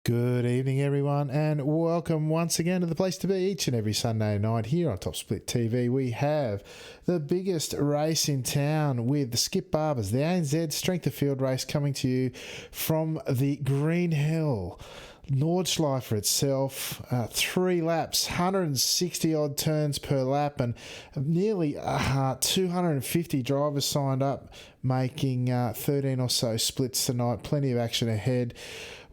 Good evening, everyone, and welcome once again to the place to be each and every Sunday night here on Top Split TV. We have the biggest race in town with the Skip Barbers, the ANZ Strength of Field race coming to you from the Green Hill. Nordschleife itself, 3 laps, 160 odd turns per lap, and nearly 250 drivers signed up, making 13 or so splits tonight. Plenty of action ahead.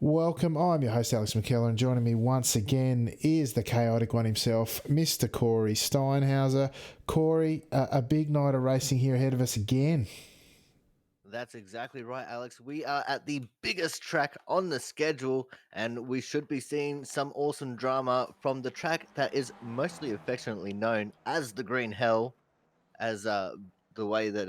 Welcome, I'm your host Alex McKellar, and joining me once again is the chaotic one himself, Mr. Corey Steinhauser. Corey, a big night of racing here ahead of us again. That's exactly right, Alex. We are at the biggest track on the schedule, and we should be seeing some awesome drama from the track that is mostly affectionately known as the Green Hell, as the way that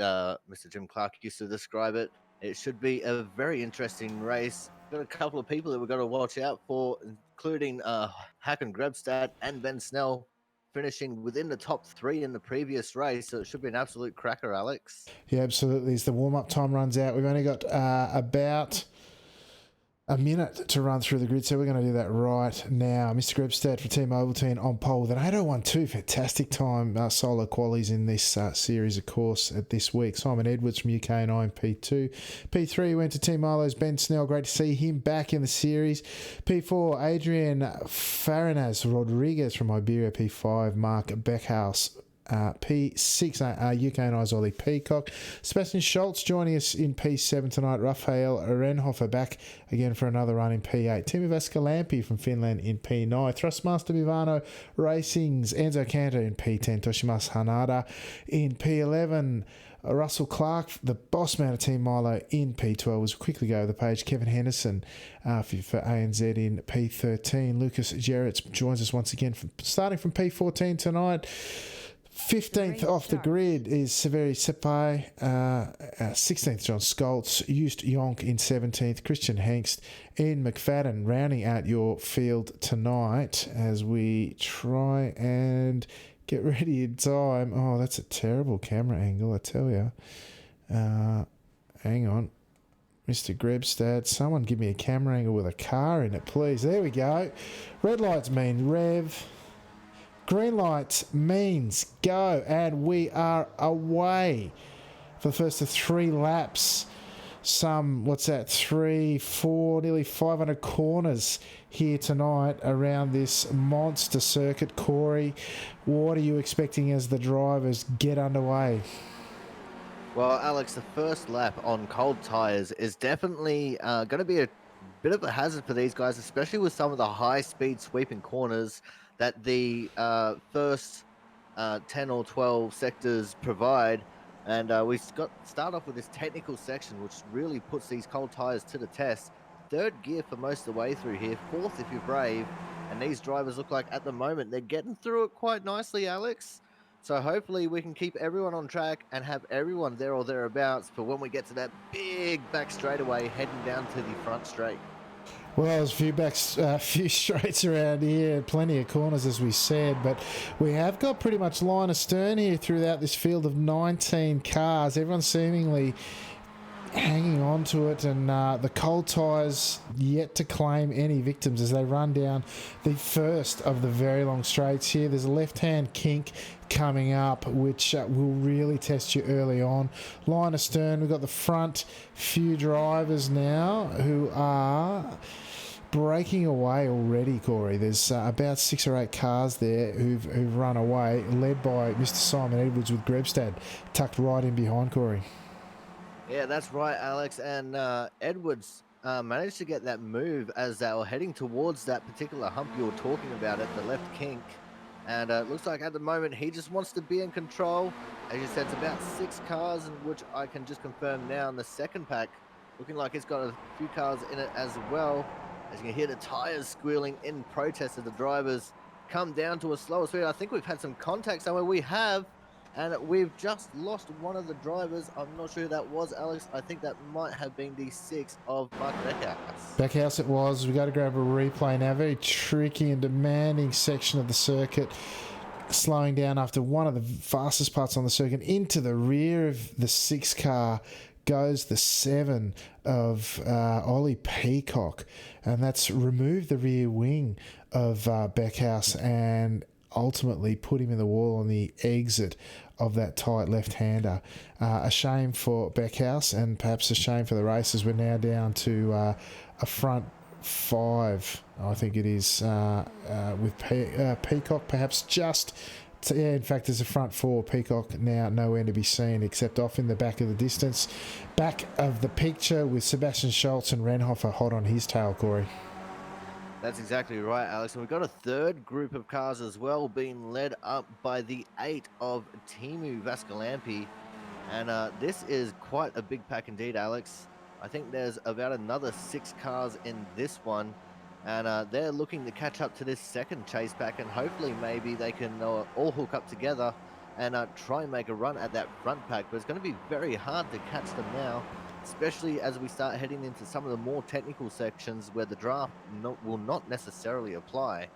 Mr. Jim Clark used to describe it. It should be a very interesting race. Got a couple of people that we've got to watch out for, including Hakan Grebstad and Ben Snell, finishing within the top 3 in the previous race. So it should be an absolute cracker, Alex. Yeah, absolutely. As the warm-up time runs out, we've only got about a minute to run through the grid, so we're going to do that right now. Mr. Grebstad for Team Ovaltine on pole with an 8:01.2. Fantastic time. Solo qualies in this series, of course, at this week. Simon Edwards from UK9 P2. P3 went to Team Milo's Ben Snell. Great to see him back in the series. P4, Adrian Farinas Rodriguez from Iberia. P5, Mark Beckhouse. P6, UK9's Ollie Peacock. Sebastian Schultz joining us in P7 tonight. Raphael Renhofer back again for another run in P8. Timo Vascalampi from Finland in P9. Thrustmaster Bivano Racing's Enzo Canto in P10. Toshimas Hanada in P11. Russell Clark, the boss man of Team Milo, in P12. Was quickly go over the page. Kevin Henderson for ANZ in P13. Lucas Jarrett joins us once again starting from P14 tonight. 15th off the grid is Severi Sepai, 16th John Skoltz, Just Yonk in 17th, Christian Hengst, Ian McFadden rounding out your field tonight as we try and get ready in time. Oh, that's a terrible camera angle, I tell you. Hang on. Mr. Grebstad, someone give me a camera angle with a car in it, please. There we go. Red lights mean rev. Green lights means go, and we are away for the first of 3 laps. Three, 4, nearly 500 corners here tonight around this monster circuit. Corey, what are you expecting as the drivers get underway? Well, Alex, the first lap on cold tyres is definitely going to be a bit of a hazard for these guys, especially with some of the high-speed sweeping corners that the first 10 or 12 sectors provide. And we start off with this technical section, which really puts these cold tyres to the test. 3rd gear for most of the way through here, 4th if you're brave. And these drivers look like at the moment they're getting through it quite nicely, Alex. So hopefully we can keep everyone on track and have everyone there or thereabouts for when we get to that big back straightaway heading down to the front straight. Well, there's a few straights around here, plenty of corners, as we said, but we have got pretty much line astern here throughout this field of 19 cars. Everyone's seemingly hanging on to it, and the cold tyres yet to claim any victims as they run down the first of the very long straights here. There's a left-hand kink coming up, which will really test you early on. Line astern, we've got the front few drivers now who are breaking away already, Corey. There's about 6 or 8 cars there who've run away, led by Mr. Simon Edwards with Grebstad tucked right in behind, Corey. Yeah, that's right, Alex. And Edwards managed to get that move as they were heading towards that particular hump you were talking about at the left kink. And it looks like at the moment he just wants to be in control. As you said, it's about 6 cars, which I can just confirm now in the second pack. Looking like it's got a few cars in it as well. As you can hear the tyres squealing in protest as the drivers come down to a slower speed. I think we've had some contact somewhere. We have. And we've just lost one of the drivers. I'm not sure who that was, Alex. I think that might have been the 6 of Mark Beckhouse. Beckhouse it was. We've got to grab a replay now. Very tricky and demanding section of the circuit. Slowing down after one of the fastest parts on the circuit into the rear of the 6 car goes the 7 of Ollie Peacock, and that's removed the rear wing of Beckhouse and ultimately put him in the wall on the exit of that tight left-hander. A shame for Beckhouse and perhaps a shame for the racers. We're now down to a front 5, I think it is, with Peacock perhaps just... in fact, there's a front 4. Peacock now nowhere to be seen except off in the back of the distance. Back of the picture with Sebastian Schultz and Renhofer hot on his tail, Corey. That's exactly right, Alex. And we've got a third group of cars as well, being led up by the 8 of Timu Vascalampi. And this is quite a big pack indeed, Alex. I think there's about another 6 cars in this one. And they're looking to catch up to this second chase pack. And hopefully maybe they can all hook up together and try and make a run at that front pack. But it's going to be very hard to catch them now, especially as we start heading into some of the more technical sections where the draft will not necessarily apply.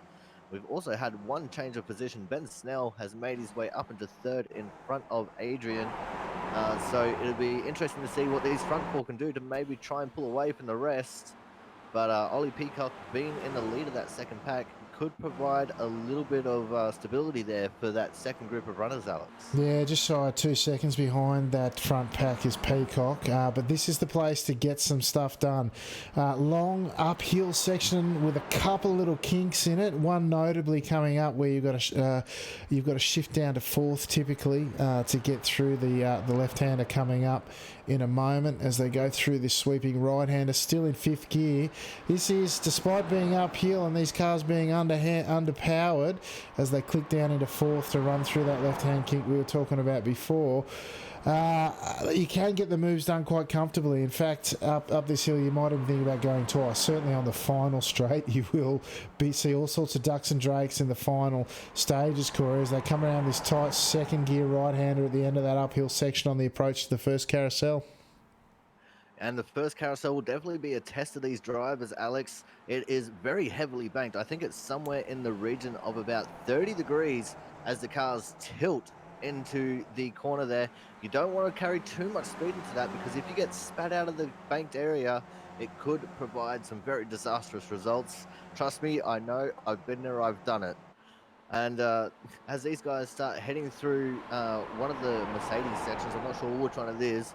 We've also had one change of position. Ben Snell has made his way up into 3rd in front of Adrian. So it'll be interesting to see what these front 4 can do to maybe try and pull away from the rest. But Ollie Peacock being in the lead of that second pack could provide a little bit of stability there for that second group of runners, Alex. Yeah, just shy of 2 seconds behind that front pack is Peacock, but this is the place to get some stuff done. Long uphill section with a couple little kinks in it. One notably coming up where you've got to shift down to 4th typically to get through the left-hander coming up in a moment as they go through this sweeping right-hander, still in 5th gear. This is despite being uphill and these cars being underpowered as they click down into 4th to run through that left-hand kick we were talking about before. You can get the moves done quite comfortably. In fact, up this hill, you might even think about going twice. Certainly on the final straight, you will see all sorts of ducks and drakes in the final stages, Corey, as they come around this tight second gear right-hander at the end of that uphill section on the approach to the first carousel. And the first carousel will definitely be a test of these drivers, Alex. It is very heavily banked. I think it's somewhere in the region of about 30 degrees as the cars tilt into the corner there. You don't want to carry too much speed into that, because if you get spat out of the banked area, it could provide some very disastrous results. Trust me, I know. I've been there, I've done it. And as these guys start heading through one of the Mercedes sections, I'm not sure which one it is,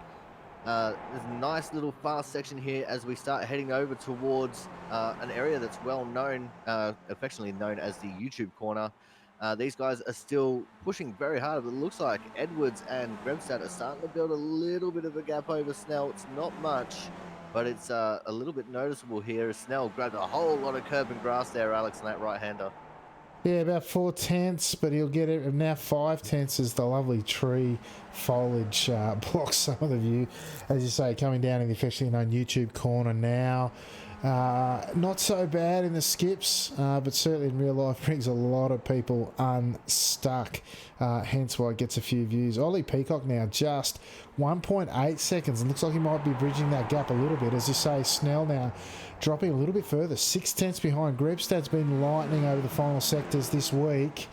there's a nice little fast section here as we start heading over towards an area that's well known, affectionately known as the YouTube corner. These guys are still pushing very hard, but it looks like Edwards and Grebstad are starting to build a little bit of a gap over Snell. It's not much, but it's a little bit noticeable here. Snell grabbed a whole lot of curb and grass there, Alex, on that right-hander. Yeah, about 4/10, but he'll get it now 5/10 as the lovely tree foliage blocks some of the view. As you say, coming down in the affectionately known YouTube corner now. Not so bad in the skips, but certainly in real life brings a lot of people unstuck, hence why it gets a few views. Ollie Peacock now just 1.8 seconds, and looks like he might be bridging that gap a little bit. As you say, Snell now dropping a little bit further, 6/10 behind. Grebstad's been lightning over the final sectors this week,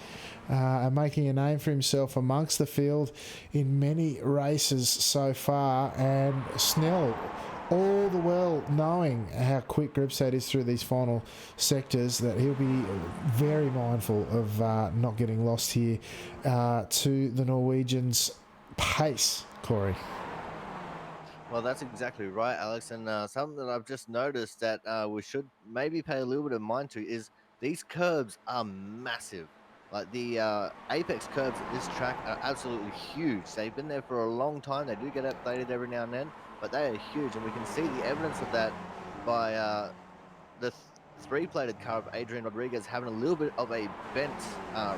and making a name for himself amongst the field in many races so far, and Snell all the well knowing how quick Grebstad is through these final sectors, that he'll be very mindful of not getting lost here to the Norwegians' pace, Corey. Well, that's exactly right, Alex. And something that I've just noticed that we should maybe pay a little bit of mind to is these curbs are massive. Like the apex curbs at this track are absolutely huge. They've been there for a long time. They do get updated every now and then, but they are huge. And we can see the evidence of that by the 3-plated car of Adrian Rodriguez having a little bit of a bent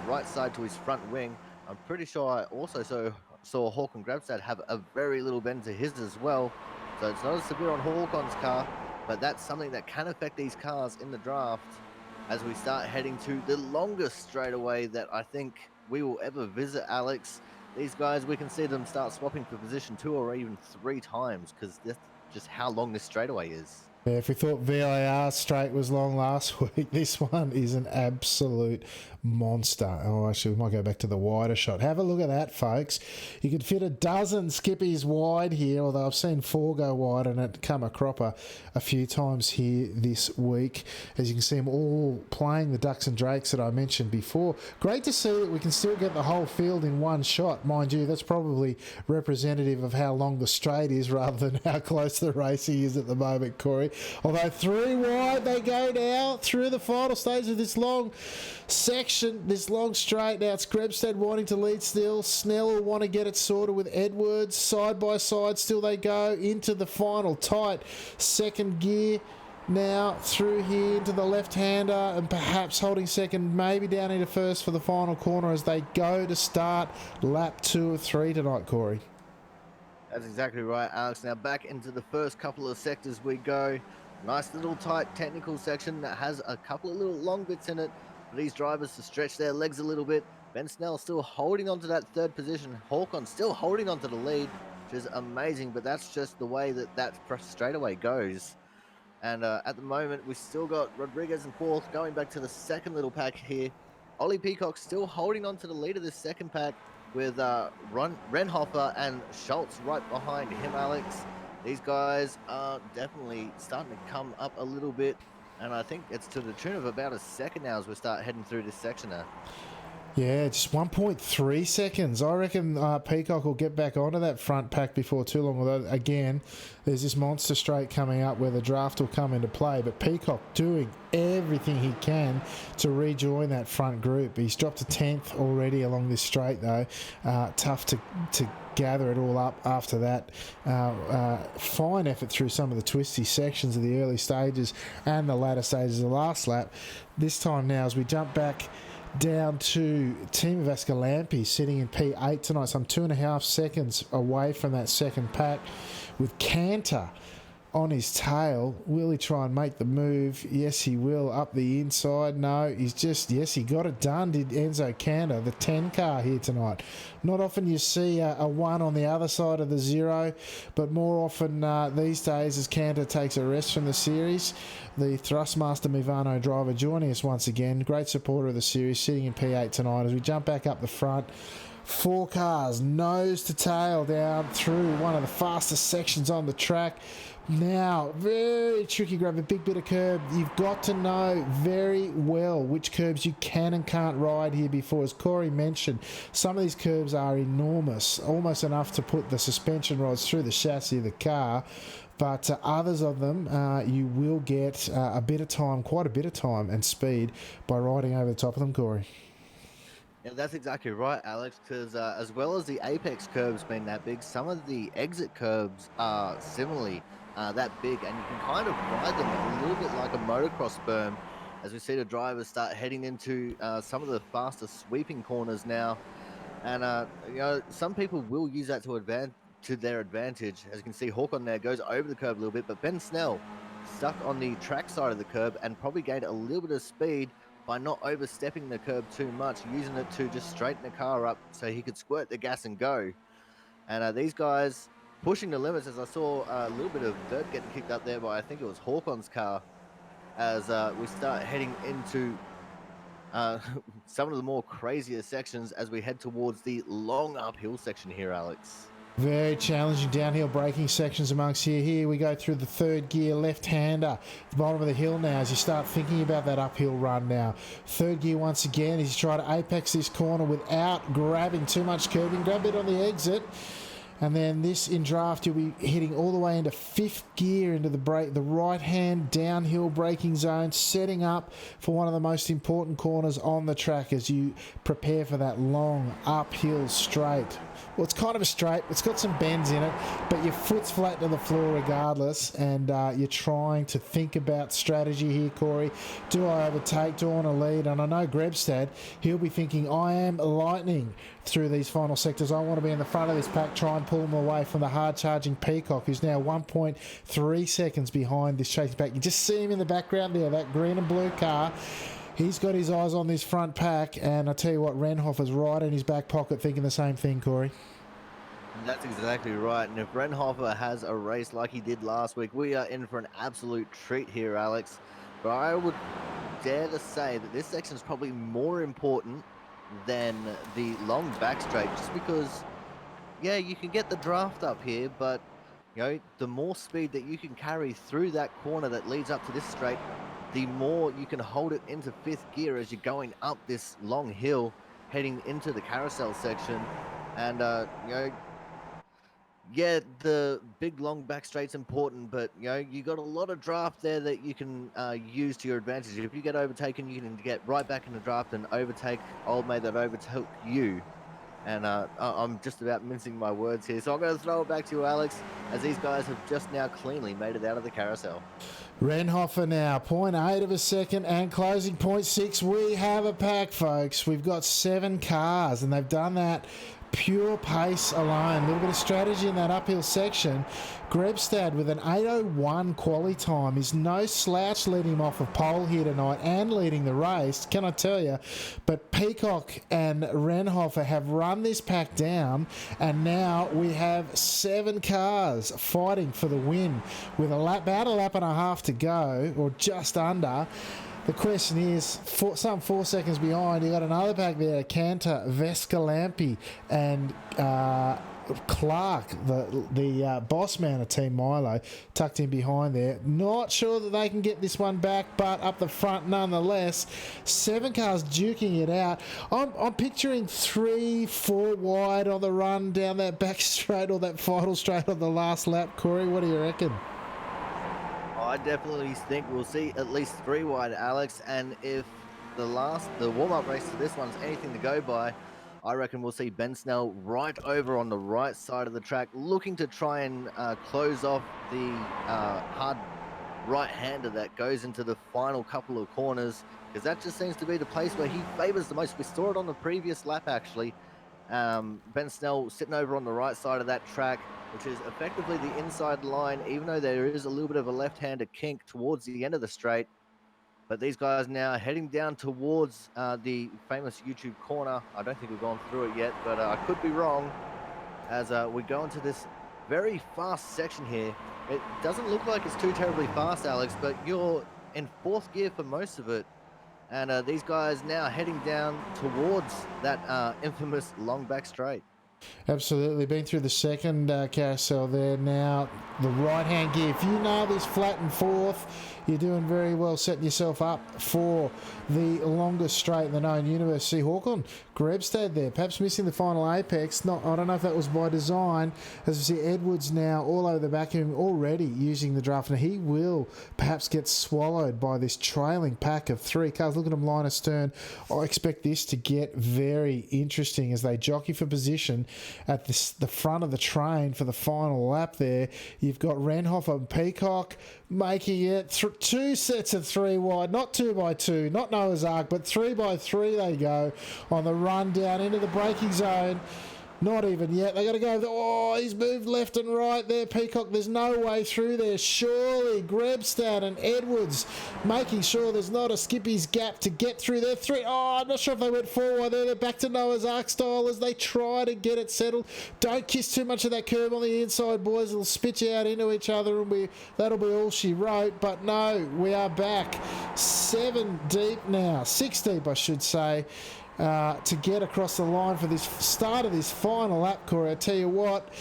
right side to his front wing. I'm pretty sure I also saw Håkon Grabstad have a very little bend to his as well. So it's not as severe on Håkon's car, but that's something that can affect these cars in the draft as we start heading to the longest straightaway that I think we will ever visit, Alex. These guys, we can see them start swapping for position 2 or even 3 times, because that's just how long this straightaway is. Yeah, if we thought VIR straight was long last week, this one is an absolute monster. Oh, actually, we might go back to the wider shot. Have a look at that, folks. You could fit a dozen skippies wide here, although I've seen 4 go wide and it come a cropper a few times here this week. As you can see them all playing the ducks and drakes that I mentioned before. Great to see that we can still get the whole field in one shot. Mind you, that's probably representative of how long the straight is rather than how close the racing is at the moment, Corey. Although 3 wide they go now through the final stage of this long section, this long straight. Now it's Grebstead wanting to lead still. Snell will want to get it sorted with Edwards. Side by side still they go into the final tight second gear. Now through here into the left-hander and perhaps holding second, maybe down into first for the final corner as they go to start lap 2 of 3 tonight, Corey. That's exactly right, Alex. Now back into the first couple of sectors we go. Nice little tight technical section that has a couple of little long bits in it for these drivers to stretch their legs a little bit. Ben Snell still holding on to that third position. Hawkon still holding on to the lead, which is amazing, but that's just the way that straightaway goes. And at the moment, we still got Rodriguez in fourth, going back to the second little pack here. Ollie Peacock still holding on to the lead of this second pack, with Renhofer and Schultz right behind him, Alex. These guys are definitely starting to come up a little bit, and I think it's to the tune of about a second now as we start heading through this section now. Yeah, just 1.3 seconds. I reckon Peacock will get back onto that front pack before too long. Although, again, there's this monster straight coming up where the draft will come into play. But Peacock doing everything he can to rejoin that front group. He's dropped to 10th already along this straight, though. Tough to gather it all up after that. Fine effort through some of the twisty sections of the early stages and the latter stages of the last lap. This time now, as we jump back down to Team of Escalampy sitting in P8 tonight, some 2.5 seconds away from that second pack with Cantor on his tail. Will he try and make the move? Yes, he will. Up the inside. No, he's just, yes, he got it done, did Enzo Cantor, the 10 car here tonight. Not often you see a 1 on the other side of the 0, but more often these days as Cantor takes a rest from the series. The Thrustmaster Movano driver joining us once again. Great supporter of the series, sitting in P8 tonight as we jump back up the front. 4 cars, nose to tail down through one of the fastest sections on the track. Now, very tricky grab, a big bit of curb. You've got to know very well which curbs you can and can't ride here before. As Corey mentioned, some of these curbs are enormous, almost enough to put the suspension rods through the chassis of the car. But others of them, you will get a bit of time, quite a bit of time and speed by riding over the top of them, Corey. Yeah, that's exactly right, Alex, because as well as the apex curbs being that big, some of the exit curbs are similarly that big, and you can kind of ride them a little bit like a motocross berm as we see the drivers start heading into some of the faster sweeping corners now. And you know, some people will use that to their advantage. As you can see, Hawkon there goes over the curb a little bit, but Ben Snell stuck on the track side of the curb and probably gained a little bit of speed by not overstepping the curb too much, using it to just straighten the car up so he could squirt the gas and go. And these guys pushing the limits, as I saw a little bit of dirt getting kicked up there by, I think it was Hawkon's car, as we start heading into some of the more crazier sections as we head towards the long uphill section here, Alex. Very challenging downhill braking sections amongst here. Here we go through the third gear left-hander, the bottom of the hill now as you start thinking about that uphill run now. Third gear once again as you try to apex this corner without grabbing too much curbing. Grab it on the exit. And then this in draft, you'll be hitting all the way into fifth gear into the right-hand downhill braking zone, setting up for one of the most important corners on the track as you prepare for that long uphill straight. Well, it's kind of a straight. It's got some bends in it, but your foot's flat to the floor regardless, and you're trying to think about strategy here, Corey. Do I overtake? Do I want to lead? And I know Grebstad, he'll be thinking, I am lightning through these final sectors. I want to be in the front of this pack, try and pull them away from the hard-charging Peacock, who's now 1.3 seconds behind this chasing pack. You just see him in the background there, that green and blue car. He's got his eyes on this front pack, and I tell you what, Renhofer's right in his back pocket thinking the same thing, Corey. That's exactly right. And if Renhofer has a race like he did last week, we are in for an absolute treat here, Alex. But I would dare to say that this section is probably more important than the long back straight, just because, yeah, you can get the draft up here, but the more speed that you can carry through that corner that leads up to this straight, the more you can hold it into fifth gear as you're going up this long hill, heading into the carousel section. And yeah, the big long back straight's important, but you got a lot of draft there that you can use to your advantage. If you get overtaken, you can get right back in the draft and overtake old mate that overtook you. And I'm just about mincing my words here, so I'm going to throw it back to you, Alex, as these guys have just now cleanly made it out of the carousel. Renhofer now, 0.8 of a second and closing 0.6. We have a pack, folks. We've got 7 cars, and they've done that pure pace alone. A little bit of strategy in that uphill section. Grebstad with an 8:01 quali time is no slouch leading him off of pole here tonight and leading the race, can I tell you? But Peacock and Renhofer have run this pack down, and now we have 7 cars fighting for the win with about a lap and a half to go, or just under. The question is, some 4 seconds behind, you got another pack there, Cantor, Vescalampi, and Clark, the boss man of Team Milo, tucked in behind there. Not sure that they can get this one back, but up the front nonetheless. 7 cars duking it out. I'm picturing 3-4 wide on the run down that back straight, or that final straight on the last lap. Corey, what do you reckon? I definitely think we'll see at least 3 wide, Alex. And if the warm-up race to this one's anything to go by, I reckon we'll see Ben Snell right over on the right side of the track, looking to try and close off the hard right-hander that goes into the final couple of corners, because that just seems to be the place where he favors the most. We saw it on the previous lap, actually. Ben Snell sitting over on the right side of that track, which is effectively the inside line, even though there is a little bit of a left-hander kink towards the end of the straight. But these guys now heading down towards the famous YouTube corner. I don't think we've gone through it yet, but I could be wrong, as we go into this very fast section here. It doesn't look like it's too terribly fast, Alex, but you're in 4th gear for most of it. And these guys now heading down towards that infamous long back straight. Absolutely. Been through the second carousel there. Now, the right-hand gear. If you nail this flat and 4th, you're doing very well, setting yourself up for the longest straight in the known universe. See Hawkon Grebstad there, perhaps missing the final apex. I don't know if that was by design. As we see Edwards now all over the back of him, already using the draft. Now, he will perhaps get swallowed by this trailing pack of 3 cars. Look at him line astern. I expect this to get very interesting as they jockey for position at the front of the train for the final lap there. You've got Renhofer and Peacock making it 2 sets of 3 wide, not 2x2, not Noah's Ark, but 3x3 they go on the run down into the braking zone. Not even yet. They got to go. Oh, he's moved left and right there, Peacock. There's no way through there. Surely Grebstad and Edwards making sure there's not a Skippy's gap to get through there. I'm not sure if they went forward there. They're back to Noah's Ark style as they try to get it settled. Don't kiss too much of that curb on the inside, boys. It'll spit you out into each other, and that'll be all she wrote. But no, we are back 7 deep now. 6 deep, I should say. To get across the line for this start of this final lap, Corey. I tell you what,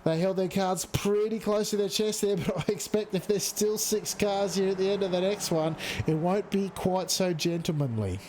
they held their cards pretty close to their chest there, but I expect if there's still 6 cars here at the end of the next one, it won't be quite so gentlemanly.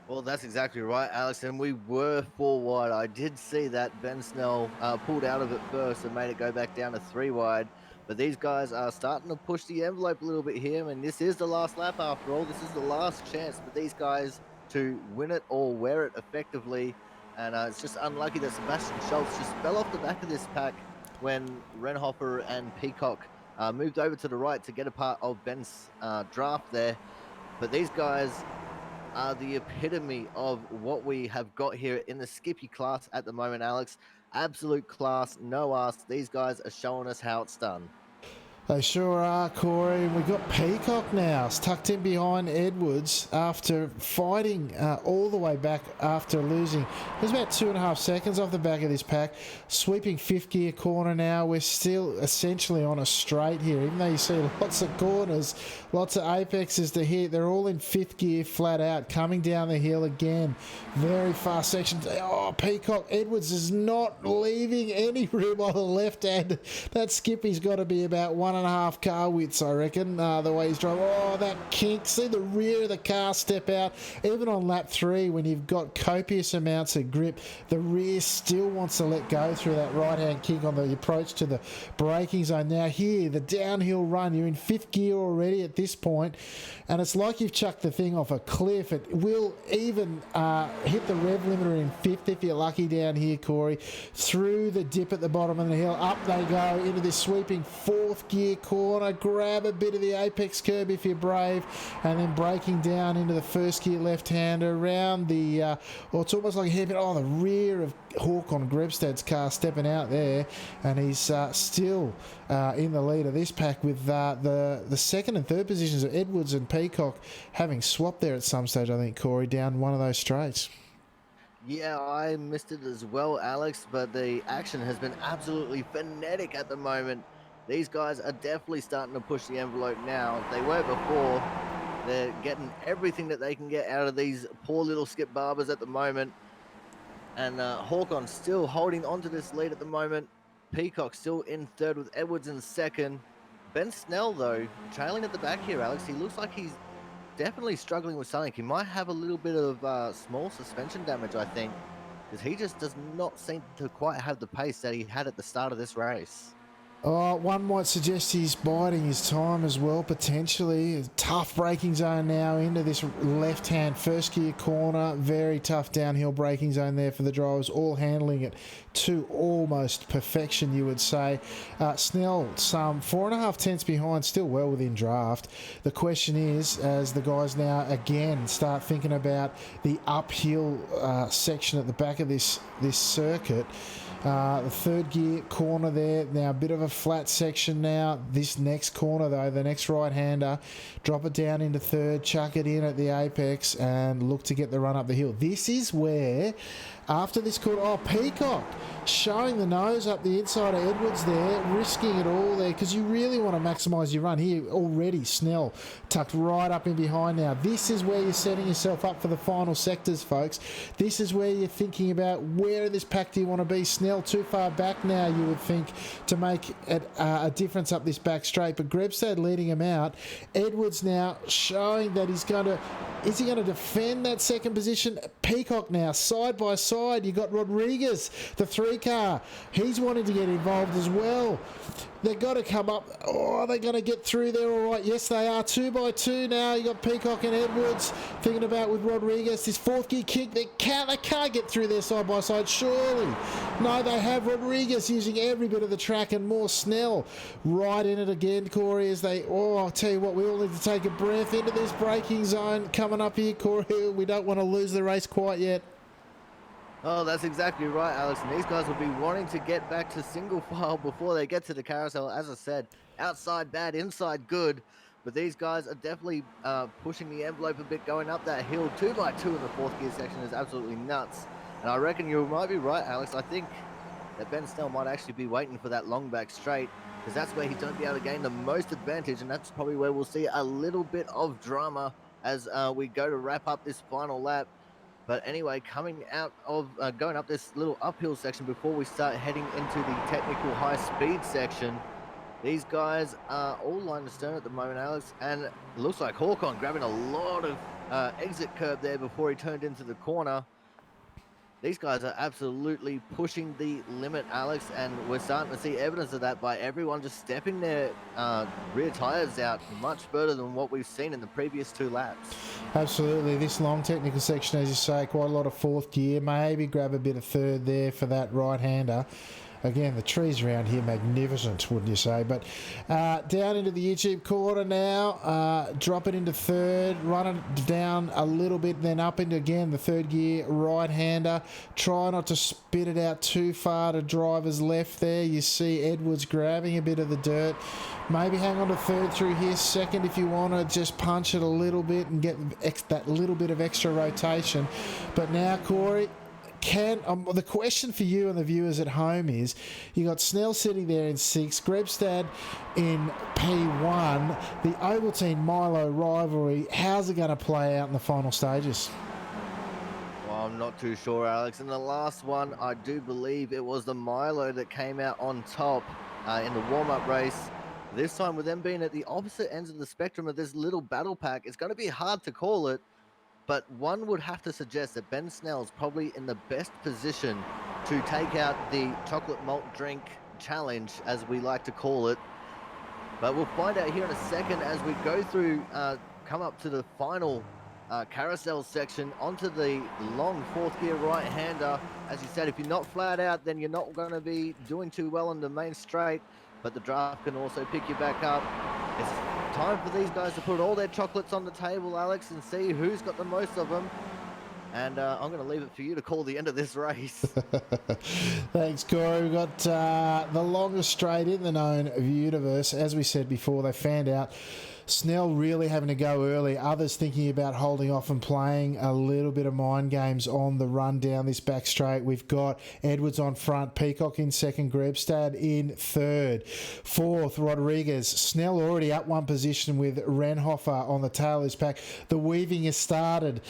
Well, that's exactly right, Alex, and we were 4 wide. I did see that Ben Snell pulled out of it first and made it go back down to 3 wide. But these guys are starting to push the envelope a little bit here, and this is the last lap after all. This is the last chance for these guys to win it or wear it effectively. And it's just unlucky that Sebastian Schultz just fell off the back of this pack when Renhofer and Peacock moved over to the right to get a part of Ben's draft there. But these guys are the epitome of what we have got here in the Skippy class at the moment, Alex. Absolute class, no ask. These guys are showing us how it's done. They sure are, Corey. And we've got Peacock now. It's tucked in behind Edwards after fighting all the way back after losing. There's about 2.5 seconds off the back of this pack. Sweeping fifth gear corner now. We're still essentially on a straight here. Even though you see lots of corners, lots of apexes to hit, they're all in fifth gear flat out. Coming down the hill again. Very fast section. Oh, Peacock. Edwards is not leaving any room on the left hand. That Skippy's got to be about 1.5 car widths, I reckon, the way he's driving. Oh, that kink. See the rear of the car step out. Even on lap 3, when you've got copious amounts of grip, the rear still wants to let go through that right-hand kink on the approach to the braking zone. Now here, the downhill run. You're in fifth gear already at this point, and it's like you've chucked the thing off a cliff. It will even hit the rev limiter in fifth if you're lucky down here, Corey. Through the dip at the bottom of the hill. Up they go into this sweeping fourth gear corner. Grab a bit of the apex curb if you're brave, and then braking down into the first gear left-hander around the well, it's almost like a hairpin. Oh, the rear of Håkon Grebstad's car stepping out there, and he's still in the lead of this pack with the second and third positions of Edwards and Peacock having swapped there at some stage, I think, Corey, down one of those straights. Yeah, I missed it as well, Alex, but the action has been absolutely frenetic at the moment. These guys are definitely starting to push the envelope now. They were before. They're getting everything that they can get out of these poor little Skip Barbers at the moment. And Håkon still holding onto this lead at the moment. Peacock still in third with Edwards in second. Ben Snell, though, trailing at the back here, Alex. He looks like he's definitely struggling with something. He might have a little bit of small suspension damage, I think, because he just does not seem to quite have the pace that he had at the start of this race. Oh, one might suggest he's biding his time as well, potentially. A tough braking zone now into this left-hand first gear corner. Very tough downhill braking zone there for the drivers, all handling it to almost perfection, you would say. Snell, some 4.5 tenths behind, still well within draft. The question is, as the guys now again start thinking about the uphill section at the back of this circuit, the third gear corner there, now a bit of a flat section now. This next corner though, the next right-hander, drop it down into third, chuck it in at the apex and look to get the run up the hill. This is where, after this corner, oh, Peacock showing the nose up the inside of Edwards there, risking it all there, because you really want to maximise your run here. Already Snell tucked right up in behind now. This is where you're setting yourself up for the final sectors, folks. This is where you're thinking about where in this pack do you want to be. Snell too far back now, you would think, to make it a difference up this back straight, but Grebstad leading him out. Edwards now showing that he's going to, is he going to defend that second position? Peacock now side by side. You got Rodriguez, the 3 car. He's wanting to get involved as well. They've got to come up. Oh, are they going to get through there all right? Yes, they are. 2 by 2 now. You got Peacock and Edwards thinking about with Rodriguez. This fourth gear kick. They can't get through there side by side, surely. No, they have Rodriguez using every bit of the track and more. Snell right in it again, Corey, as they, oh, I'll tell you what, we all need to take a breath into this braking zone coming up here, Corey. We don't want to lose the race quite yet. Oh, that's exactly right, Alex. And these guys will be wanting to get back to single file before they get to the carousel. As I said, outside bad, inside good. But these guys are definitely pushing the envelope a bit, going up that hill. 2 by 2 in the fourth gear section is absolutely nuts. And I reckon you might be right, Alex. I think that Ben Snell might actually be waiting for that long back straight, because that's where he's going to be able to gain the most advantage. And that's probably where we'll see a little bit of drama as we go to wrap up this final lap. But anyway, coming out of going up this little uphill section before we start heading into the technical high speed section, these guys are all line astern at the moment, Alex, and it looks like Håkon grabbing a lot of exit curb there before he turned into the corner. These guys are absolutely pushing the limit, Alex, and we're starting to see evidence of that by everyone just stepping their rear tires out much further than what we've seen in the previous 2 laps. Absolutely. This long technical section, as you say, quite a lot of fourth gear. Maybe grab a bit of third there for that right-hander. again, the trees around here magnificent, wouldn't you say? But down into the YouTube corner now, drop it into third, run it down a little bit, then up into again the third gear right-hander. Try not to spit it out too far to driver's left there. You see Edwards grabbing a bit of the dirt. Maybe hang on to third through here, second if you want to just punch it a little bit and get that little bit of extra rotation. But now, Corey, the question for you and the viewers at home is, you got Snell sitting there in 6, Grebstad in P1, the Ovaltine-Milo rivalry, how's it going to play out in the final stages? Well, I'm not too sure, Alex. In the last one, I do believe it was the Milo that came out on top in the warm-up race. This time, with them being at the opposite ends of the spectrum of this little battle pack, it's going to be hard to call it, but one would have to suggest that Ben Snell's probably in the best position to take out the chocolate malt drink challenge, as we like to call it. But we'll find out here in a second as we go through, come up to the final carousel section, onto the long fourth gear right-hander. As you said, if you're not flat out, then you're not going to be doing too well on the main straight. But the draft can also pick you back up. It's time for these guys to put all their chocolates on the table, Alex, and see who's got the most of them. And I'm going to leave it for you to call the end of this race. Thanks, Corey. We've got the longest straight in the known universe. As we said before, they found out Snell really having to go early, others thinking about holding off and playing a little bit of mind games on the run down this back straight. We've got Edwards on front, Peacock in second, Grebstad in third. Fourth, Rodriguez. Snell already up one position with Renhofer on the tail of this pack. The weaving has started.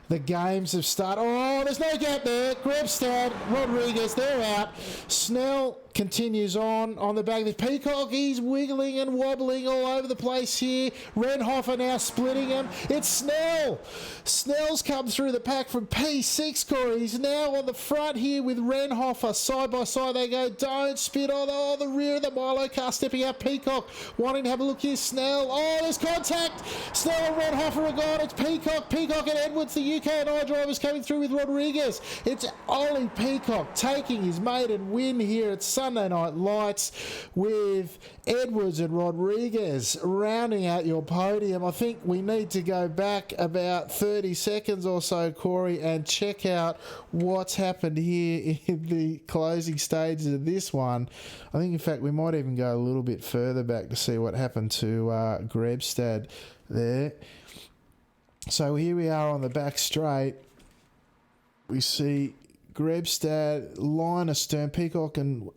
The games have started. Oh, there's no gap there. Grebstad, Rodriguez, they're out. Snell continues on the back of the Peacock. He's wiggling and wobbling all over the place here. Renhofer now splitting him. It's Snell. Snell's come through the pack from P6, Corey. He's now on the front here with Renhofer. Side by side they go. Don't spit on the rear of the Milo car. Stepping out Peacock. Wanting to have a look here. Snell. Oh, there's contact. Snell and Renhofer are gone. It's Peacock. Peacock and Edwards, the UK and I drivers coming through with Rodriguez. It's Ollie Peacock taking his maiden win here at Sunday Night Lights with Edwards and Rodriguez rounding out your podium. I think we need to go back about 30 seconds or so, Corey, and check out what's happened here in the closing stages of this one. I think, in fact, we might even go a little bit further back to see what happened to Grebstad there. So here we are on the back straight. We see Grebstad, line astern, Peacock and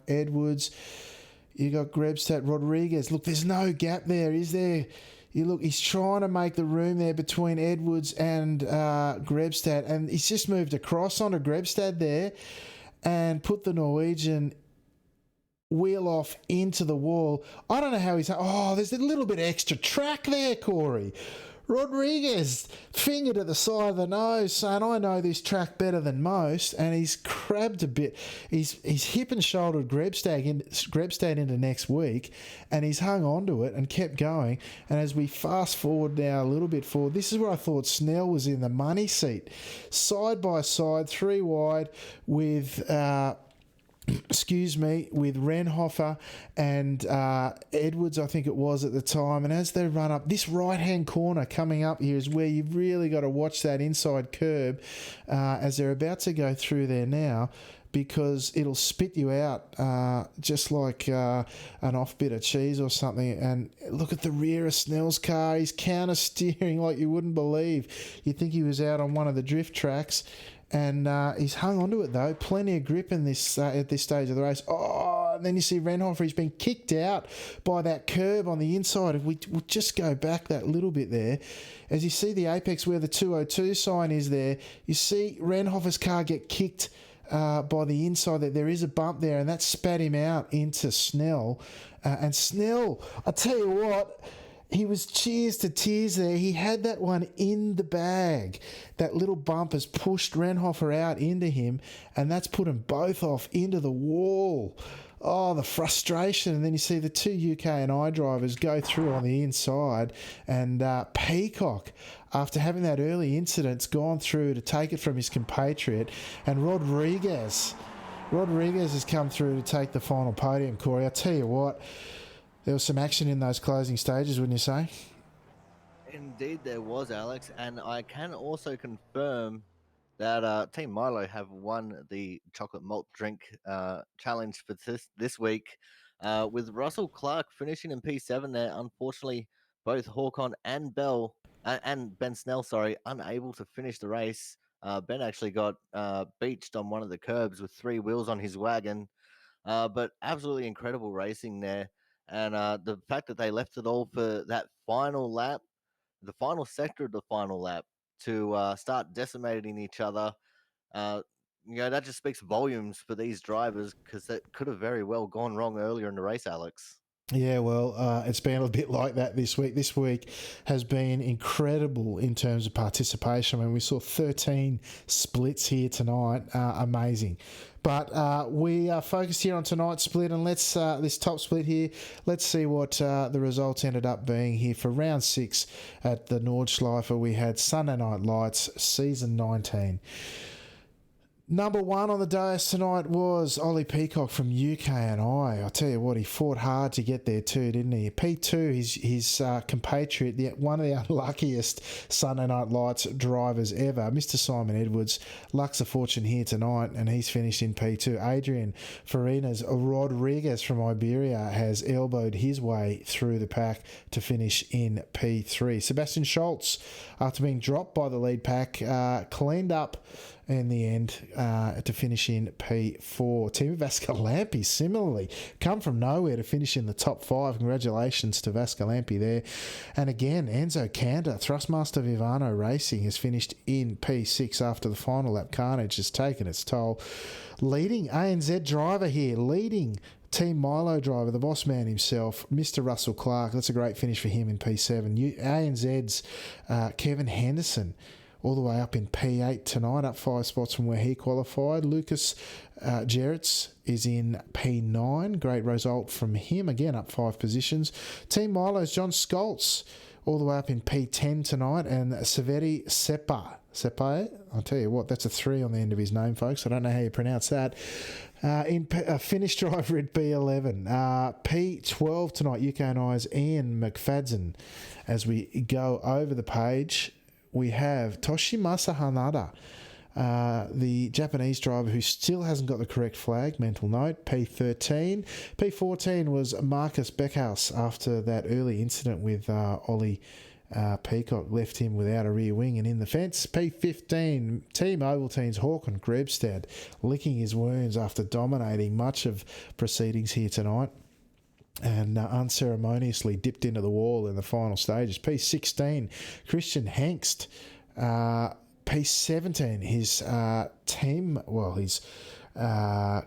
Edwards. You got Grebstad, Rodriguez. Look, there's no gap there, is there? You look, he's trying to make the room there between Edwards and Grebstad, and he's just moved across onto Grebstad there and put the Norwegian wheel off into the wall. I don't know how he's... Oh, there's a little bit of extra track there, Corey. Rodriguez fingered at the side of the nose, saying, I know this track better than most, and he's crabbed a bit. He's hip and shouldered Grebstad into next week, and he's hung on to it and kept going. And as we fast forward now a little bit forward, this is where I thought Snell was in the money seat. Side by side, 3 wide with... with Renhofer and Edwards, I think it was at the time. And as they run up, this right-hand corner coming up here is where you've really got to watch that inside curb as they're about to go through there now, because it'll spit you out just like an off bit of cheese or something. And look at the rear of Snell's car. He's counter steering like you wouldn't believe. You'd think he was out on one of the drift tracks. And he's hung onto it, though. Plenty of grip in this at this stage of the race. Oh, and then you see Renhofer. He's been kicked out by that curb on the inside. If we'll just go back that little bit there, as you see the apex where the 202 sign is there, you see Renhofer's car get kicked by the inside. There is a bump there, and that spat him out into Snell. And Snell, I tell you what... He was cheers to tears there. He had that one in the bag. That little bump has pushed Renhofer out into him, and that's put them both off into the wall. Oh, the frustration. And then you see the 2 UK and I drivers go through on the inside, and Peacock, after having that early incident, has gone through to take it from his compatriot, and Rodriguez Rodriguez has come through to take the final podium, Corey. I tell you what, there was some action in those closing stages, wouldn't you say? Indeed, there was, Alex, and I can also confirm that Team Milo have won the chocolate malt drink challenge for this week, with Russell Clark finishing in P7 there. Unfortunately, both Håkon and and Ben Snell, sorry, unable to finish the race. Ben actually got beached on one of the curbs with three wheels on his wagon, but absolutely incredible racing there. And the fact that they left it all for that final lap, the final sector of the final lap, to start decimating each other, uh, that just speaks volumes for these drivers, because that could have very well gone wrong earlier in the race, Alex. Yeah, well, it's been a bit like that this week. This week has been incredible in terms of participation. I mean, we saw 13 splits here tonight. Amazing. But we are focused here on tonight's split, and let's this top split here. Let's see what the results ended up being here for round 6 at the Nordschleife. We had Sunday Night Lights, season 19. Number 1 on the dais tonight was Ollie Peacock from UK&I tell you what, he fought hard to get there too, didn't he? P2, his compatriot, one of the unluckiest Sunday Night Lights drivers ever, Mr. Simon Edwards, lucks of fortune here tonight, and he's finished in P2. Adrian Farina's Rodriguez from Iberia has elbowed his way through the pack to finish in P3. Sebastian Schultz, after being dropped by the lead pack, cleaned up in the end to finish in P4. Timo Vascalampi similarly come from nowhere to finish in the top 5. Congratulations to Vascalampi there. And again, Enzo Kanda, Thrustmaster Vivano Racing, has finished in P6 after the final lap. Carnage has taken its toll. Leading ANZ driver here, leading Team Milo driver, the boss man himself, Mr. Russell Clark. That's a great finish for him in P7. ANZ's Kevin Henderson, all the way up in P8 tonight, up 5 spots from where he qualified. Lucas Gerrits is in P9. Great result from him, again up 5 positions. Team Milo's John Scholz, all the way up in P10 tonight. And Severi Sepae, I'll tell you what, that's a 3 on the end of his name, folks. I don't know how you pronounce that. In Finnish driver at P11. P12 tonight, UK&I's Ian McFadden. As we go over the page, we have Toshimasa Hanada, the Japanese driver who still hasn't got the correct flag, mental note, P13. P14 was Marcus Beckhaus after that early incident with Ollie Peacock, left him without a rear wing and in the fence. P15, Team Ovaltine's Håkon Grebstad, licking his wounds after dominating much of proceedings here tonight, and unceremoniously dipped into the wall in the final stages. P16, Christian Hengst. P17, his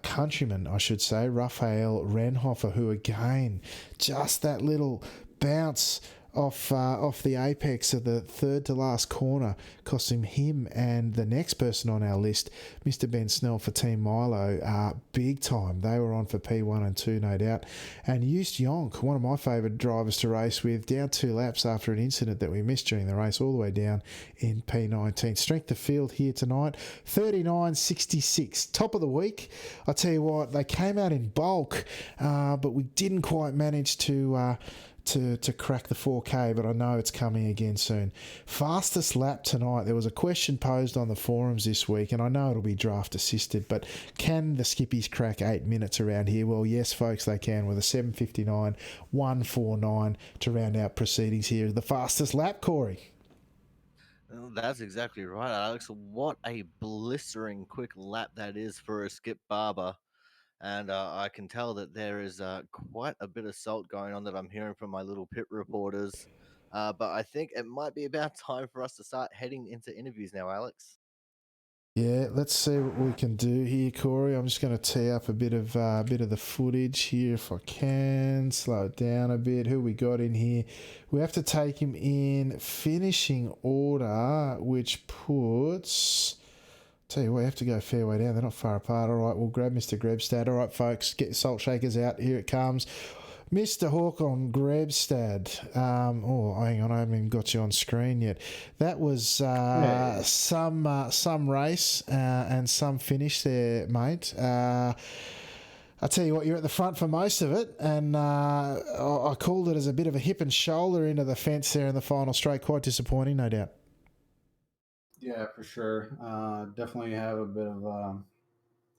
countryman, I should say, Raphael Renhofer, who again, just that little bounce off the apex of the third to last corner, costing him and the next person on our list, Mr. Ben Snell for Team Milo, big time. They were on for P1 and 2, no doubt. And Joost Jonk, one of my favourite drivers to race with, down 2 laps after an incident that we missed during the race, all the way down in P19. Strength of field here tonight, 39.66. Top of the week. I tell you what, they came out in bulk, but we didn't quite manage to crack the 4K, but I know it's coming again soon. Fastest lap tonight. There was a question posed on the forums this week, and I know it'll be draft assisted, but can the skippies crack 8 minutes around here? Well, yes, folks, they can, with a 7:59.149 to round out proceedings here. The fastest lap, Corey. Well, that's exactly right, Alex. What a blistering quick lap that is for a Skip Barber. And I can tell that there is quite a bit of salt going on that I'm hearing from my little pit reporters. But I think it might be about time for us to start heading into interviews now, Alex. Yeah, let's see what we can do here, Corey. I'm just going to tee up a bit of the footage here if I can. Slow it down a bit. Who we got in here? We have to take him in finishing order, which puts... Tell you what, you have to go fair way down. They're not far apart. All right, we'll grab Mr. Grebstad. All right, folks, get your salt shakers out. Here it comes. Mr. Håkon Grebstad. Hang on, I haven't even got you on screen yet. That was some race and some finish there, mate. I tell you what, you're at the front for most of it, and I called it as a bit of a hip and shoulder into the fence there in the final straight. Quite disappointing, no doubt. Yeah, for sure. Definitely have a bit of a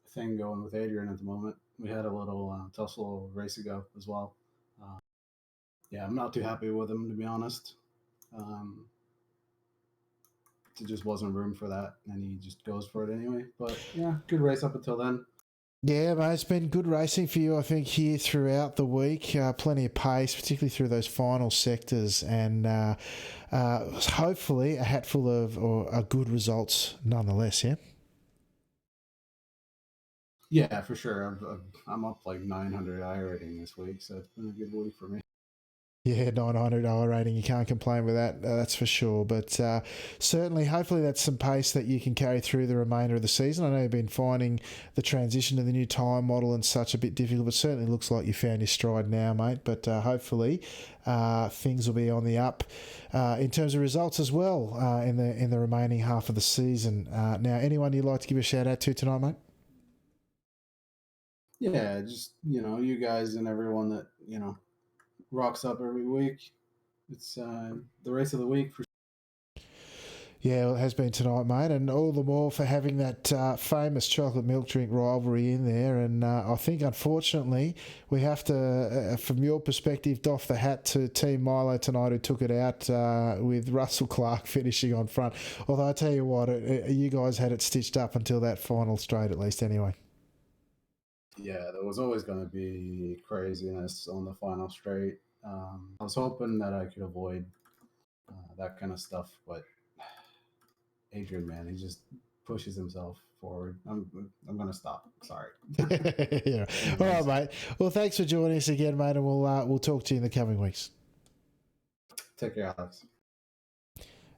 thing going with Adrian at the moment. We had a little tussle a race ago as well. Yeah, I'm not too happy with him, to be honest. Um, there just wasn't room for that, and he just goes for it anyway. But yeah, good race up until then. Yeah, mate, it's been good racing for you, I think, here throughout the week. Plenty of pace, particularly through those final sectors, and hopefully a hatful of good results nonetheless, yeah? Yeah, for sure. I'm up like 900 I rating this week, so it's been a good week for me. Yeah, 900 I rating. You can't complain with that. That's for sure. But certainly, hopefully, that's some pace that you can carry through the remainder of the season. I know you've been finding the transition to the new time model and such a bit difficult, but certainly looks like you found your stride now, mate. But hopefully, things will be on the up in terms of results as well in the remaining half of the season. Now, anyone you'd like to give a shout out to tonight, mate? Yeah, just you guys and everyone that rocks up every week. It's the race of the week for. Yeah, well, it has been tonight, mate, and all the more for having that famous chocolate milk drink rivalry in there. And I think, unfortunately, we have to, from your perspective, doff the hat to Team Milo tonight, who took it out with Russell Clark finishing on front. Although I tell you what, you guys had it stitched up until that final straight, at least, anyway. Yeah, there was always going to be craziness on the final straight. I was hoping that I could avoid that kind of stuff, but Adrian, man, he just pushes himself forward. I'm going to stop. Sorry. Yeah. All right, mate. Well, thanks for joining us again, mate, and we'll talk to you in the coming weeks. Take care, Alex.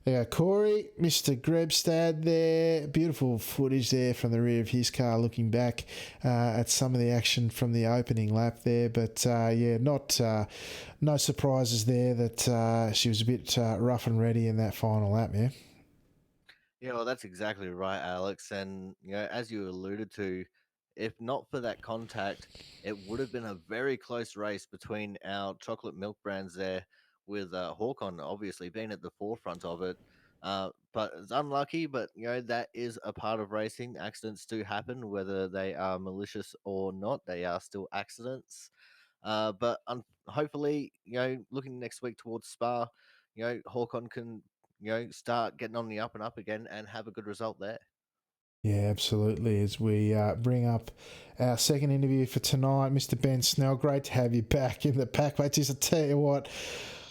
Yeah, Corey, Mr. Grebstad there. Beautiful footage there from the rear of his car looking back at some of the action from the opening lap there. But, no surprises there that she was a bit rough and ready in that final lap, yeah? Yeah, well, that's exactly right, Alex. And as you alluded to, if not for that contact, it would have been a very close race between our chocolate milk brands there, with Hawkon obviously being at the forefront of it. But it's unlucky, but that is a part of racing. Accidents do happen, whether they are malicious or not. They are still accidents. But hopefully, looking next week towards Spa, Hawkon can start getting on the up and up again and have a good result there. Yeah, absolutely. As we bring up our second interview for tonight, Mr. Ben Snell, great to have you back in the pack, mate. Just to tell you what,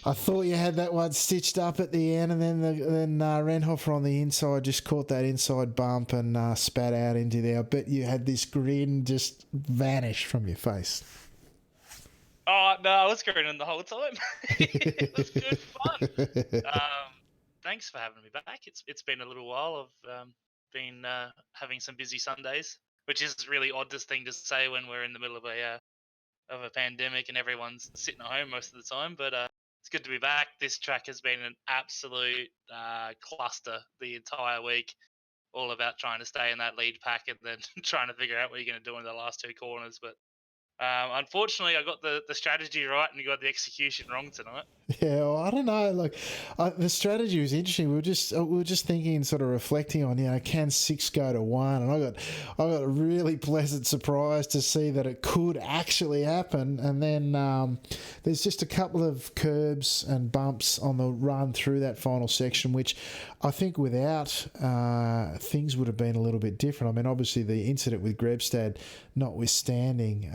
I thought you had that one stitched up at the end, and then Renhofer on the inside just caught that inside bump and spat out into there. I bet you had this grin just vanish from your face. Oh, no, I was grinning the whole time. It was good fun. Thanks for having me back. It's been a little while. I've been having some busy Sundays, which is a really odd thing to say when we're in the middle of a pandemic and everyone's sitting at home most of the time. But it's good to be back. This track has been an absolute cluster the entire week. All about trying to stay in that lead pack and then trying to figure out what you're going to do in the last two corners. But unfortunately, I got the strategy right and you got the execution wrong tonight. Yeah, well, I don't know. Like, the strategy was interesting. We were just thinking, sort of reflecting on, can 6 go to 1? And I got a really pleasant surprise to see that it could actually happen. And then there's just a couple of curbs and bumps on the run through that final section, which I think without things would have been a little bit different. I mean, obviously the incident with Grebstad notwithstanding,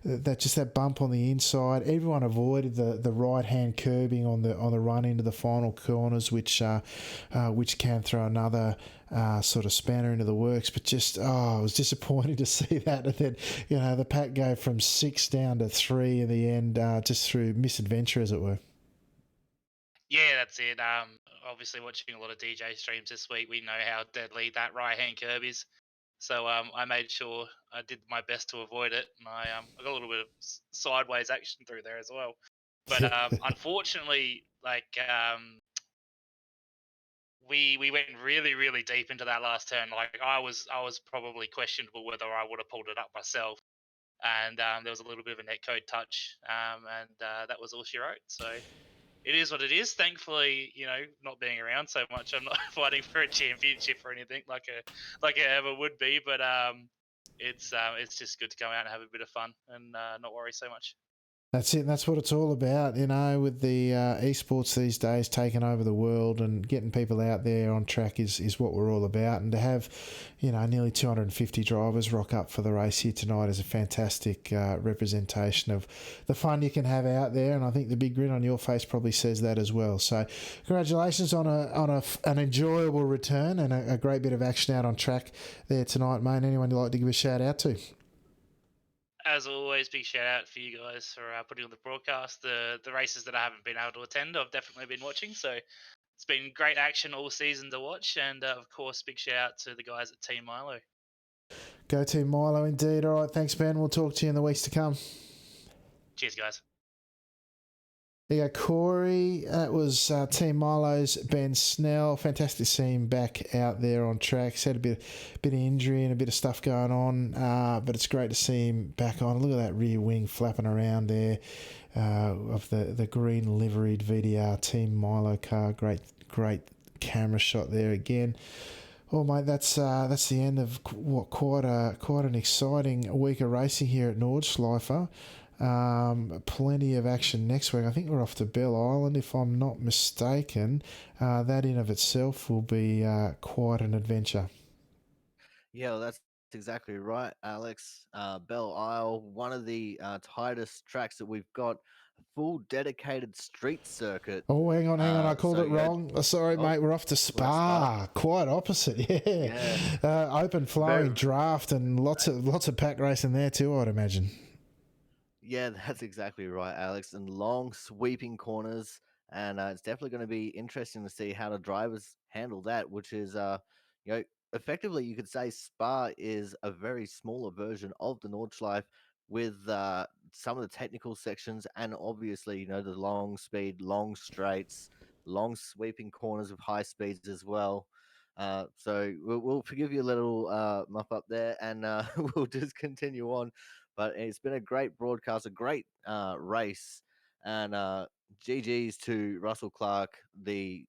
that bump on the inside, everyone avoided the right hand curbing on the run into the final corners, which can throw another sort of spanner into the works. But just I was disappointed to see that, and then the pack go from 6 down to 3 in the end, just through misadventure, as it were. Yeah, that's it. Obviously watching a lot of DJ streams this week, we know how deadly that right hand curb is. So I made sure I did my best to avoid it, and I got a little bit of sideways action through there as well. But unfortunately, like we went really deep into that last turn. Like I was probably questionable whether I would have pulled it up myself, and there was a little bit of a netcode touch, and that was all she wrote. So it is what it is. Thankfully, not being around so much, I'm not fighting for a championship or anything like I ever would be. But it's just good to go out and have a bit of fun and not worry so much. That's it. That's what it's all about, with the esports these days taking over the world and getting people out there on track is what we're all about. And to have, nearly 250 drivers rock up for the race here tonight is a fantastic representation of the fun you can have out there. And I think the big grin on your face probably says that as well. So congratulations on an enjoyable return and a great bit of action out on track there tonight, mate. Anyone you'd like to give a shout out to? As always, big shout out for you guys for putting on the broadcast. The races that I haven't been able to attend, I've definitely been watching. So it's been great action all season to watch. And of course, big shout out to the guys at Team Milo. Go Team Milo indeed. All right, thanks, Ben. We'll talk to you in the weeks to come. Cheers, guys. There you go, Corey. That was Team Milo's Ben Snell. Fantastic to see him back out there on track. He's had a bit of injury and a bit of stuff going on, but it's great to see him back on. Look at that rear wing flapping around there of the green liveried VDR Team Milo car. Great camera shot there again. Well, mate, that's the end of quite an exciting week of racing here at Nordschleife. Plenty of action next week. I think we're off to Bell Island, if I'm not mistaken. That in of itself will be quite an adventure. Yeah, well, that's exactly right, Alex. Belle Isle, one of the tightest tracks that we've got. A full dedicated street circuit. Oh, hang on. I called it wrong. Sorry, mate. We're off to Spa. Quite opposite. Yeah. Open flowing draft and lots of pack racing there too, I'd imagine. Yeah, that's exactly right, Alex. And long sweeping corners, and it's definitely going to be interesting to see how the drivers handle that. Which is, effectively you could say Spa is a very smaller version of the Nordschleife with some of the technical sections, and obviously the long speed, long straights, long sweeping corners with high speeds as well. So we'll forgive you a little muff up there, and we'll just continue on. But it's been a great broadcast, a great race, and GG's to Russell Clark, the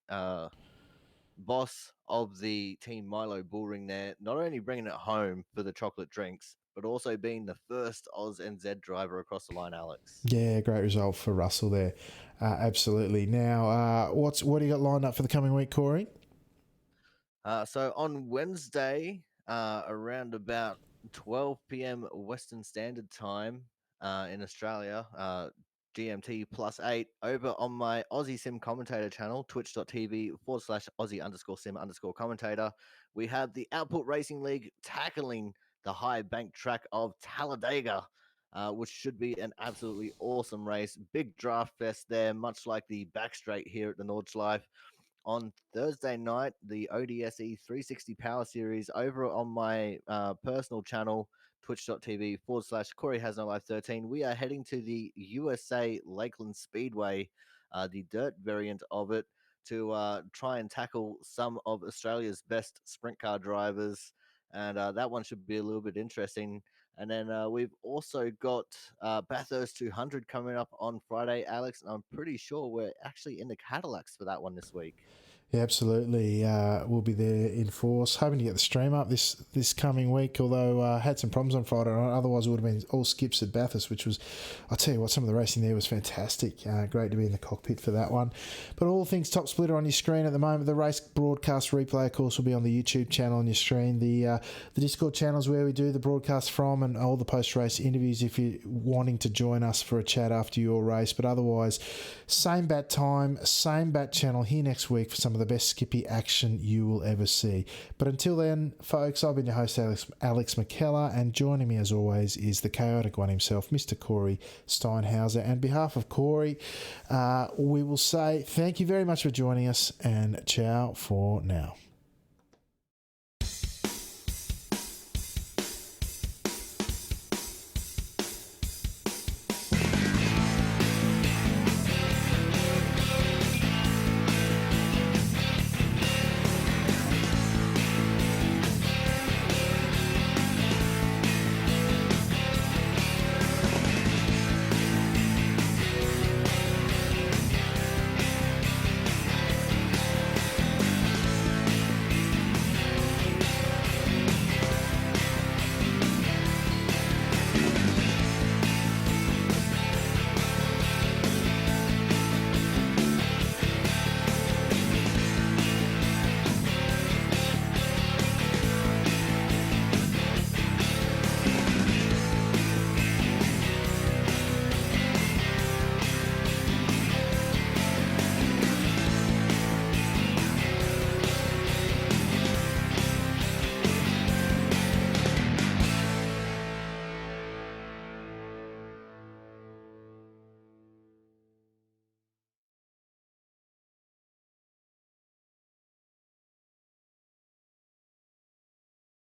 boss of the Team Milo Bullring there, not only bringing it home for the chocolate drinks, but also being the first Oz NZ driver across the line, Alex. Yeah, great result for Russell there. Absolutely. Now, what do you got lined up for the coming week, Corey? So on Wednesday, around about 12 p.m. Western Standard Time in Australia, GMT +8, over on my Aussie Sim commentator channel, twitch.tv/Aussie_Sim_commentator. We have the Output Racing League tackling the high bank track of Talladega, which should be an absolutely awesome race. Big draft fest there, much like the back straight here at the Nordschleife. On Thursday night, the ODSE 360 Power Series over on my personal channel, twitch.tv/Corey Has No Life 13. We are heading to the USA Lakeland Speedway, the dirt variant of it, to try and tackle some of Australia's best sprint car drivers. And that one should be a little bit interesting. And then we've also got Bathurst 200 coming up on Friday, Alex. And I'm pretty sure we're actually in the Cadillacs for that one this week. Yeah, absolutely. We'll be there in force. Hoping to get the stream up this coming week, although I had some problems on Friday night. Otherwise, it would have been all skips at Bathurst, which was, I'll tell you what, some of the racing there was fantastic. Great to be in the cockpit for that one. But all things Top Splitter on your screen at the moment. The race broadcast replay, of course, will be on the YouTube channel on your screen. The Discord channel is where we do the broadcast from, and all the post-race interviews if you're wanting to join us for a chat after your race. But otherwise, same bat time, same bat channel here next week for some of the best Skippy action you will ever see. But until then, folks, I've been your host, Alex McKellar, and joining me as always is the chaotic one himself, Mr. Corey Steinhauser. And on behalf of Corey, we will say thank you very much for joining us, and ciao for now.